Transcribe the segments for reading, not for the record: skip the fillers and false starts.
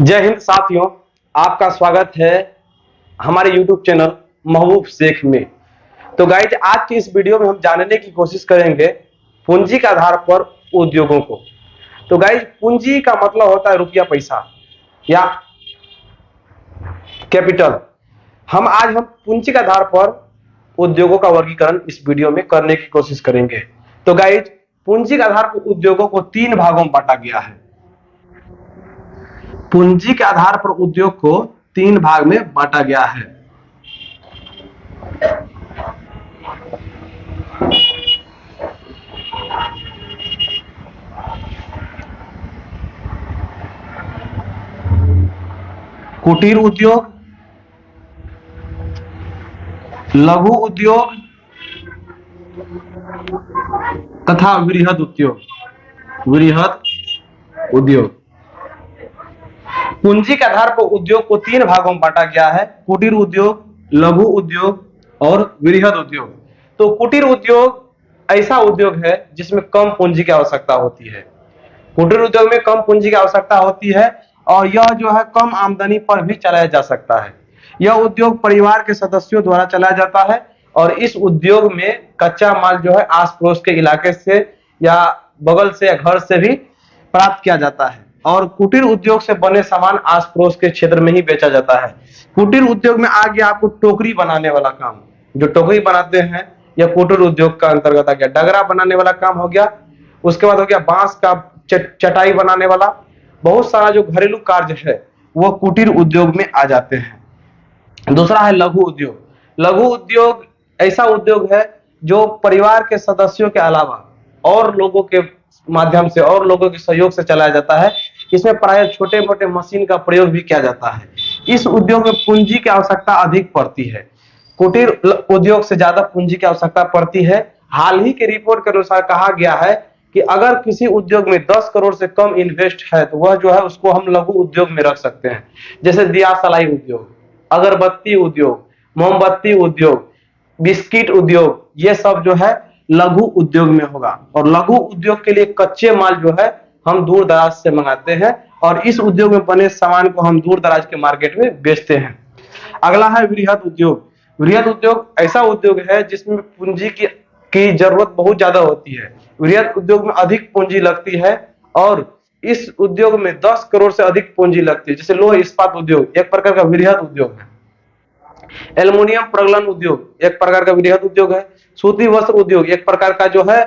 जय हिंद साथियों, आपका स्वागत है हमारे YouTube चैनल महबूब शेख में। तो गाइज, आज की इस वीडियो में हम जानने की कोशिश करेंगे पूंजी के आधार पर उद्योगों को। तो गाइज, पूंजी का मतलब होता है रुपया पैसा या कैपिटल। आज हम पूंजी के आधार पर उद्योगों का वर्गीकरण इस वीडियो में करने की कोशिश करेंगे। तो गाइज, पूंजी के आधार पर उद्योगों को 3 भागों में बांटा गया है। पूंजी के आधार पर उद्योग को 3 भाग में बांटा गया है। कुटीर उद्योग, लघु उद्योग तथा वृहद उद्योग। पूंजी के आधार पर उद्योग को 3 भागों में बांटा गया है: कुटीर उद्योग, लघु उद्योग और वृहद उद्योग। तो कुटीर उद्योग ऐसा उद्योग है जिसमें कम पूंजी की आवश्यकता होती है। कुटीर उद्योग में कम पूंजी की आवश्यकता होती है और यह जो है कम आमदनी पर भी चलाया जा सकता है। यह उद्योग परिवार के सदस्यों द्वारा चलाया जाता है और इस उद्योग में कच्चा माल जो है आस पड़ोस के इलाके से या बगल से या घर से भी प्राप्त किया जाता है और कुटीर उद्योग से बने सामान आस पड़ोस के क्षेत्र में ही बेचा जाता है। कुटीर उद्योग में आ गया आपको टोकरी बनाने वाला काम, जो टोकरी बनाते हैं यह कुटीर उद्योग का अंतर्गत आ गया। डगरा बनाने वाला काम हो गया, उसके बाद हो गया बांस का चटाई बनाने वाला। बहुत सारा जो घरेलू कार्य है वह कुटीर उद्योग में आ जाते हैं। दूसरा है लघु उद्योग। लघु उद्योग ऐसा उद्योग है जो परिवार के सदस्यों के अलावा और लोगों के माध्यम से और लोगों के सहयोग से चलाया जाता है। इसमें प्राय छोटे मोटे मशीन का प्रयोग भी किया जाता है। इस उद्योग में पूंजी की आवश्यकता अधिक पड़ती है, कुटीर उद्योग से ज्यादा पूंजी की आवश्यकता पड़ती है। हाल ही के रिपोर्ट के अनुसार कहा गया है कि अगर किसी उद्योग में 10 करोड़ से कम इन्वेस्ट है तो वह जो है उसको हम लघु उद्योग में रख सकते हैं। जैसे दिया सलाई उद्योग, अगरबत्ती उद्योग, मोमबत्ती उद्योग, बिस्किट उद्योग, ये सब जो है लघु उद्योग में होगा। और लघु उद्योग के लिए कच्चे माल जो है हम दूर दराज से मंगाते हैं और इस उद्योग में बने सामान को हम दूर दराज के मार्केट में बेचते हैं। अगला है वृहद उद्योग। वृहद उद्योग ऐसा उद्योग है जिसमें पूंजी की जरूरत बहुत ज्यादा होती है। वृहद उद्योग में अधिक पूंजी लगती है और इस उद्योग में 10 करोड़ से अधिक पूंजी लगती है। जैसे लोह इस्पात उद्योग एक प्रकार का वृहद उद्योग है। एल्युमिनियम प्रगलन उद्योग एक प्रकार का वृहद उद्योग है। सूती वस्त्र उद्योग एक प्रकार का जो है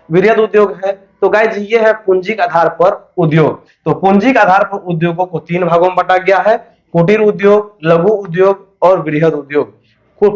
वृहद उद्योग है। तो गाइज, ये है पूंजी के आधार पर उद्योग। तो पूंजी के आधार पर उद्योगों को 3 भागों में बांटा गया है: कुटीर उद्योग, लघु उद्योग और वृहद उद्योग।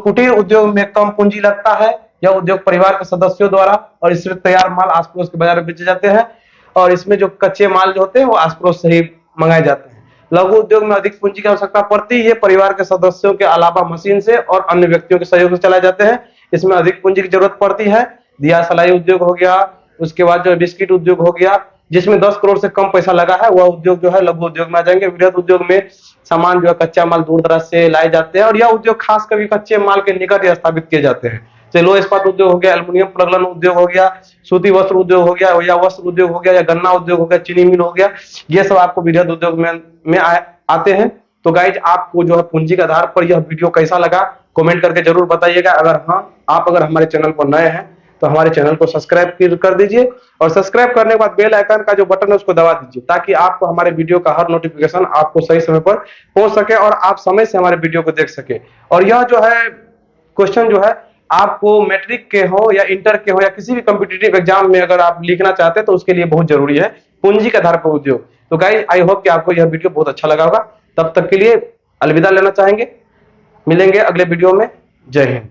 कुटीर उद्योग में कम पूंजी लगता है। यह उद्योग परिवार के सदस्यों द्वारा और इसमें तैयार माल आस पड़ोस के बाजार में बेचे जाते हैं और इसमें जो कच्चे माल जो होते हैं वो आस पड़ोस से ही मंगाए जाते हैं। लघु उद्योग में अधिक पूंजी की आवश्यकता पड़ती है। परिवार के सदस्यों के अलावा मशीन से और अन्य व्यक्तियों के सहयोग से चलाए जाते हैं। इसमें अधिक पूंजी की जरूरत पड़ती है। दिया सलाई उद्योग हो गया, उसके बाद जो बिस्किट उद्योग हो गया, जिसमें 10 करोड़ से कम पैसा लगा है, वह उद्योग जो है लघु उद्योग में आ जाएंगे। वृहद उद्योग में सामान जो है कच्चा माल दूर दराज से लाए जाते हैं और यह उद्योग खास करके कच्चे माल के निकट स्थापित किए जाते हैं। लोह इस्पात उद्योग हो गया, एल्युमिनियम प्रगलन उद्योग हो गया, सूती वस्त्र उद्योग हो गया या वस्त्र उद्योग हो गया या गन्ना उद्योग हो गया, चीनी मिल हो गया, ये सब आपको वृहद उद्योग में आते हैं। तो गाइज, आपको जो है पूंजी के आधार पर यह वीडियो कैसा लगा कमेंट करके जरूर बताइएगा। अगर हमारे चैनल पर नए हैं तो हमारे चैनल को सब्सक्राइब कर दीजिए और सब्सक्राइब करने के बाद बेल आइकन का जो बटन है उसको दबा दीजिए ताकि आपको हमारे वीडियो का हर नोटिफिकेशन आपको सही समय पर पहुंच सके और आप समय से हमारे वीडियो को देख सके। और यह जो है क्वेश्चन जो है आपको मैट्रिक के हो या इंटर के हो या किसी भी कॉम्पिटिटिव एग्जाम में अगर आप लिखना चाहते हैं तो उसके लिए बहुत जरूरी है पूंजी के आधार पर उद्योग। तो गाइस, आई होप कि आपको यह वीडियो बहुत अच्छा लगा होगा। तब तक के लिए अलविदा लेना चाहेंगे। मिलेंगे अगले वीडियो में। जय हिंद।